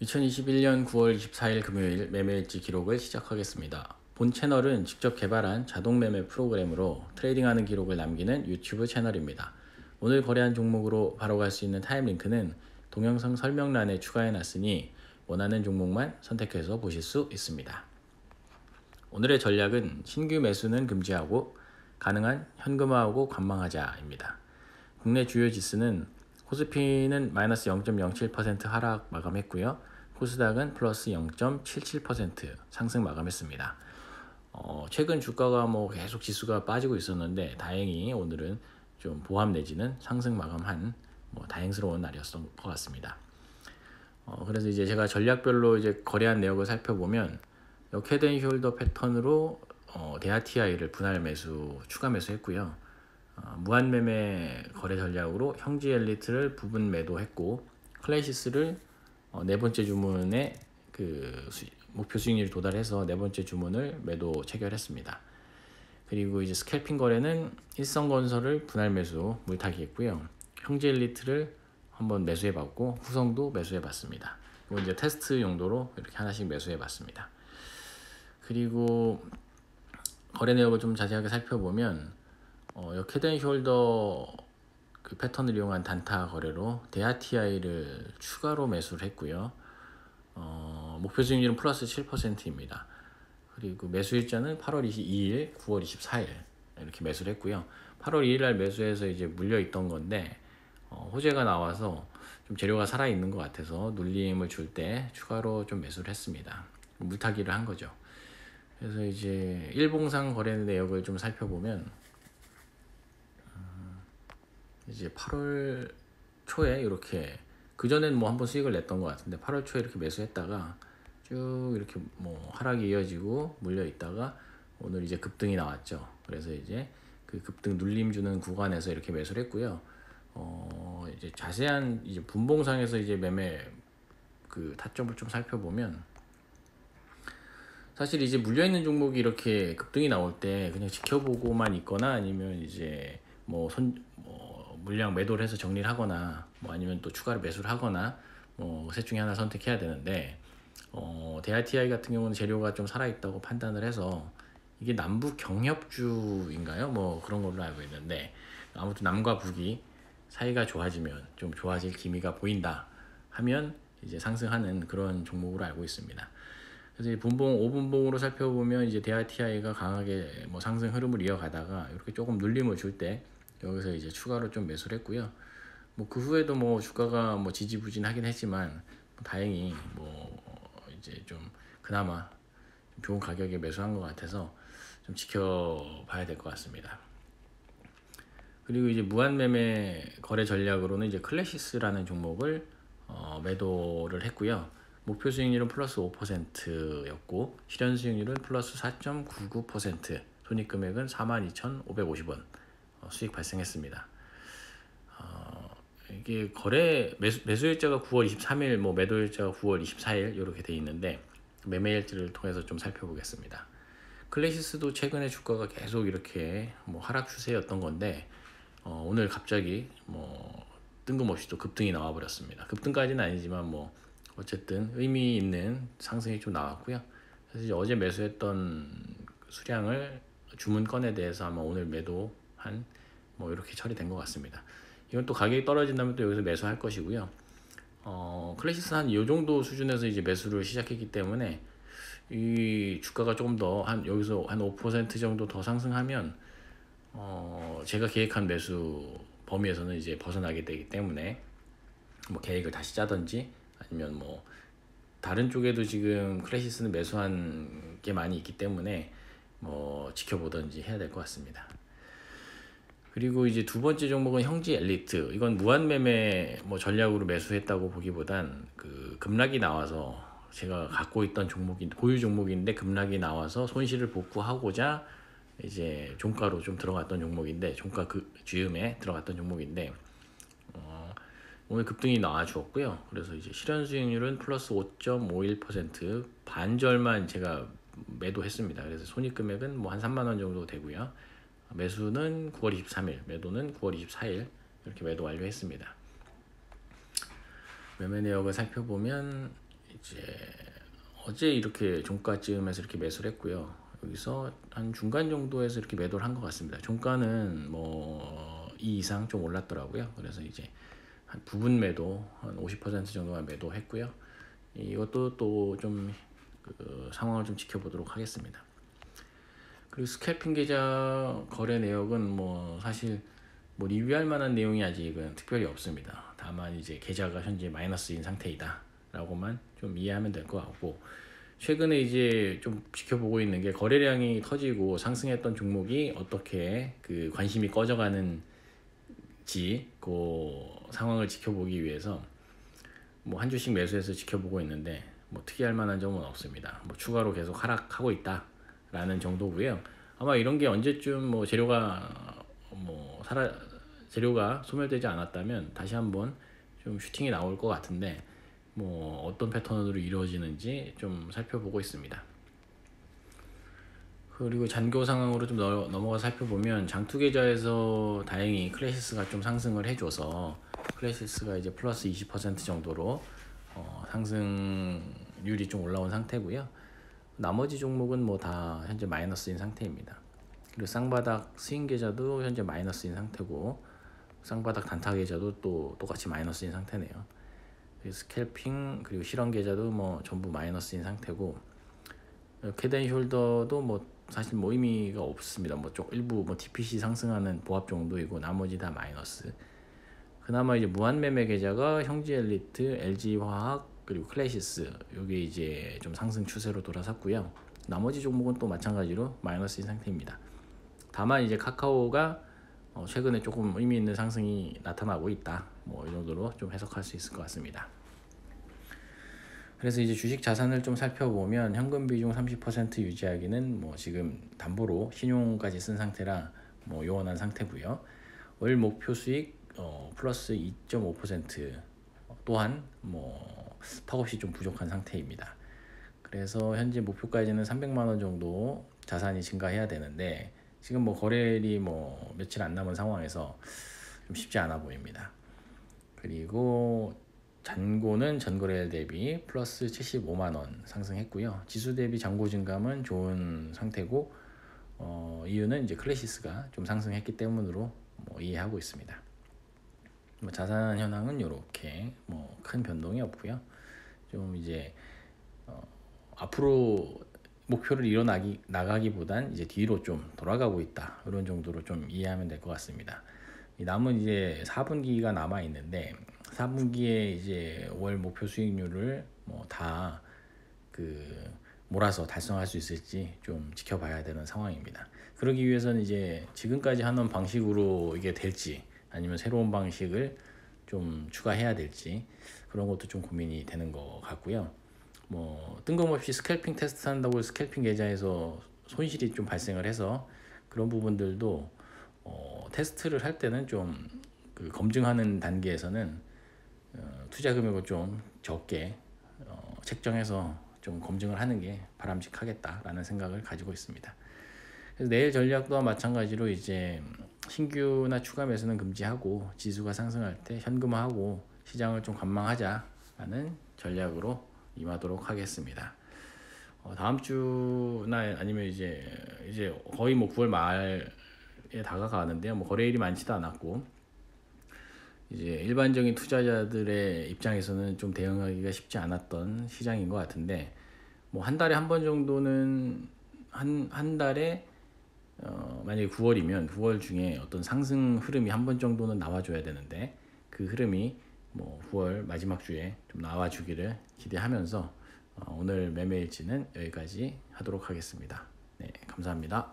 2021년 9월 24일 금요일 매매일지 기록을 시작하겠습니다. 본 채널은 직접 개발한 자동 매매 프로그램으로 트레이딩하는 기록을 남기는 유튜브 채널입니다. 오늘 거래한 종목으로 바로 갈 수 있는 타임 링크는 동영상 설명란에 추가해 놨으니 원하는 종목만 선택해서 보실 수 있습니다. 오늘의 전략은 신규 매수는 금지하고 가능한 현금화하고 관망하자입니다. 국내 주요 지수는 코스피는 마이너스 0.07% 하락 마감했고요. 코스닥은 플러스 0.77% 상승 마감했습니다. 최근 주가가 계속 지수가 빠지고 있었는데 다행히 오늘은 좀 보합 내지는 상승 마감한 다행스러운 날이었던 것 같습니다. 그래서 이제 제가 전략별로 이제 거래한 내역을 살펴보면 헤드앤숄더 패턴으로 데아티아이를 분할 매수 추가 매수했고요. 무한매매 거래 전략으로 형지 엘리트를 부분 매도했고 클래시스를 네 번째 주문에 목표 수익률이 도달해서 네 번째 주문을 매도 체결했습니다. 그리고 이제 스캘핑 거래는 일성건설을 분할 매수 물타기했고요. 형지 엘리트를 한번 매수해봤고 후성도 매수해봤습니다. 이거 이제 테스트 용도로 이렇게 하나씩 매수해봤습니다. 그리고 거래 내역을 좀 자세하게 살펴보면 헤드앤숄더 패턴을 이용한 단타 거래로 데아티아이를 추가로 매수를 했고요. 목표 수익률은 플러스 7%입니다. 그리고 매수 일자는 8월 22일, 9월 24일 이렇게 매수를 했고요. 8월 2일 날 매수해서 이제 물려 있던 건데 호재가 나와서 좀 재료가 살아 있는 것 같아서 눌림을 줄 때 추가로 좀 매수를 했습니다. 물타기를 한 거죠. 그래서 이제 일봉상 거래 내역을 좀 살펴보면 이제 8월 초에 이렇게 그전엔 한번 수익을 냈던 것 같은데 8월 초에 이렇게 매수했다가 쭉 이렇게 하락이 이어지고 물려 있다가 오늘 이제 급등이 나왔죠. 그래서 이제 그 급등 눌림 주는 구간에서 이렇게 매수를 했고요. 이제 자세한 이제 분봉상에서 이제 매매 타점을 좀 살펴보면 사실 이제 물려 있는 종목이 이렇게 급등이 나올 때 그냥 지켜보고만 있거나 아니면 이제 물량 매도를 해서 정리를 하거나 아니면 또 추가로 매수를 하거나 셋 중에 하나 선택해야 되는데 데아티아이 같은 경우는 재료가 좀 살아있다고 판단을 해서 이게 남북 경협주인가요? 그런 걸로 알고 있는데 아무튼 남과 북이 사이가 좋아지면 좀 좋아질 기미가 보인다 하면 이제 상승하는 그런 종목으로 알고 있습니다. 그래서 분봉 5분봉으로 살펴보면 이제 데아티아이가 강하게 상승 흐름을 이어가다가 이렇게 조금 눌림을 줄 때 여기서 이제 추가로 좀 매수를 했고요. 그 후에도 주가가 지지부진하긴 했지만 다행히 이제 좀 그나마 좀 좋은 가격에 매수한 것 같아서 좀 지켜봐야 될 것 같습니다. 그리고 이제 무한매매 거래 전략으로는 이제 클래시스라는 종목을 매도를 했고요. 목표 수익률은 플러스 5%였고 실현 수익률은 플러스 4.99%, 손익금액은 42,550원 수익 발생했습니다. 이게 매수일자가 9월 23일, 매도일자가 9월 24일 이렇게 돼 있는데 매매일지를 통해서 좀 살펴보겠습니다. 클래시스도 최근에 주가가 계속 이렇게 하락 추세였던 건데 오늘 갑자기 뜬금없이 또 급등이 나와 버렸습니다. 급등까지는 아니지만 어쨌든 의미 있는 상승이 좀 나왔고요. 그래서 이제 어제 매수했던 수량을 주문건에 대해서 아마 오늘 매도한 이렇게 처리된 것 같습니다. 이건 또 가격이 떨어진다면 또 여기서 매수할 것이고요. 클래시스 한 이 정도 수준에서 이제 매수를 시작했기 때문에 이 주가가 조금 더 여기서 한 5% 정도 더 상승하면 제가 계획한 매수 범위에서는 이제 벗어나게 되기 때문에 계획을 다시 짜든지 아니면 다른 쪽에도 지금 클래시스는 매수한 게 많이 있기 때문에 지켜보든지 해야 될 것 같습니다. 그리고 이제 두 번째 종목은 형지 엘리트. 이건 무한매매 전략으로 매수했다고 보기보단 급락이 나와서 제가 갖고 있던 고유 종목인데 급락이 나와서 손실을 복구하고자 이제 종가로 좀 들어갔던 종목인데 종가 즈음에 들어갔던 종목인데 오늘 급등이 나와 주었고요. 그래서 이제 실현 수익률은 플러스 5.51%, 반절만 제가 매도했습니다. 그래서 손익금액은 한 3만 원 정도 되고요. 매수는 9월 23일, 매도는 9월 24일 이렇게 매도 완료했습니다. 매매 내역을 살펴보면 이제 어제 이렇게 종가쯤에서 이렇게 매수를 했고요. 여기서 한 중간 정도에서 이렇게 매도를 한 것 같습니다. 종가는 뭐 이 이상 좀 올랐더라고요. 그래서 이제 한 부분 매도 한 50% 정도만 매도했고요. 이것도 또 좀 상황을 좀 지켜보도록 하겠습니다. 그리고 스캘핑 계좌 거래 내역은 뭐 사실 뭐 리뷰할 만한 내용이 아직은 특별히 없습니다. 다만 이제 계좌가 현재 마이너스인 상태이다 라고만 좀 이해하면 될 것 같고, 최근에 이제 좀 지켜보고 있는 게 거래량이 터지고 상승했던 종목이 어떻게 그 관심이 꺼져가는지 그 상황을 지켜보기 위해서 뭐 한 주씩 매수해서 지켜보고 있는데, 뭐 특이할 만한 점은 없습니다. 뭐 추가로 계속 하락하고 있다 라는 정도고요. 아마 이런 게 언제쯤 뭐 재료가 소멸되지 않았다면 다시 한번 좀 슈팅이 나올 것 같은데, 뭐 어떤 패턴으로 이루어지는지 좀 살펴보고 있습니다. 그리고 잔고 상황으로 좀 넘어가 살펴보면, 장투 계좌에서 다행히 클래시스가 좀 상승을 해줘서 클래시스가 이제 플러스 20% 정도로 상승률이 좀 올라온 상태고요. 나머지 종목은 뭐 다 현재 마이너스인 상태입니다. 그리고 쌍바닥 스윙 계좌도 현재 마이너스인 상태고, 쌍바닥 단타 계좌도 또 똑같이 마이너스인 상태네요. 스캘핑 그리고 실현 계좌도 뭐 전부 마이너스인 상태고, 헤드앤숄더도 뭐 사실 뭐 의미가 없습니다. 뭐 일부 뭐 TPC 상승하는 보합 정도이고 나머지 다 마이너스. 그나마 이제 무한매매 계좌가 형지엘리트, LG화학 그리고 클래시스, 요게 이제 좀 상승 추세로 돌아섰고요. 나머지 종목은 또 마찬가지로 마이너스인 상태입니다. 다만 이제 카카오가 최근에 조금 의미 있는 상승이 나타나고 있다, 뭐 이 정도로 좀 해석할 수 있을 것 같습니다. 그래서 이제 주식 자산을 좀 살펴보면, 현금 비중 30% 유지하기는 뭐 지금 담보로 신용까지 쓴 상태라 뭐 요원한 상태고요. 월 목표 수익 플러스 2.5%, 또한 뭐 턱없이 좀 부족한 상태입니다. 그래서 현재 목표까지는 300만 원 정도 자산이 증가해야 되는데, 지금 뭐 거래일이 뭐 며칠 안 남은 상황에서 좀 쉽지 않아 보입니다. 그리고 잔고는 전거래일 대비 플러스 75만 원 상승했고요. 지수 대비 잔고 증감은 좋은 상태고, 이유는 이제 클래시스가 좀 상승했기 때문으로 뭐 이해하고 있습니다. 뭐 자산 현황은 이렇게 뭐 큰 변동이 없고요. 좀 이제 앞으로 목표를 나가기보단 이제 뒤로 좀 돌아가고 있다, 이런 정도로 좀 이해하면 될 것 같습니다. 남은 이제 4분기가 남아 있는데, 4분기에 이제 월 목표 수익률을 뭐 다 몰아서 달성할 수 있을지 좀 지켜봐야 되는 상황입니다. 그러기 위해서는 이제 지금까지 하는 방식으로 이게 될지, 아니면 새로운 방식을 좀 추가해야 될지, 그런 것도 좀 고민이 되는 것 같고요. 뭐 뜬금없이 스캘핑 테스트 한다고 스캘핑 계좌에서 손실이 좀 발생을 해서, 그런 부분들도 테스트를 할 때는 좀 검증하는 단계에서는 투자 금액을 좀 적게 책정해서 좀 검증을 하는 게 바람직하겠다라는 생각을 가지고 있습니다. 그래서 내일 전략도 마찬가지로 이제 신규나 추가 매수는 금지하고, 지수가 상승할 때 현금화하고 시장을 좀 관망하자라는 전략으로 임하도록 하겠습니다. 다음 주나 아니면 이제 거의 뭐 9월 말에 다가가는데요. 뭐 거래일이 많지도 않았고, 이제 일반적인 투자자들의 입장에서는 좀 대응하기가 쉽지 않았던 시장인 것 같은데, 뭐 한 달에 한 번 정도는 한 달에 만약에 9월이면 9월 중에 어떤 상승 흐름이 한 번 정도는 나와줘야 되는데, 그 흐름이 뭐 9월 마지막 주에 좀 나와주기를 기대하면서 오늘 매매일지는 여기까지 하도록 하겠습니다. 네, 감사합니다.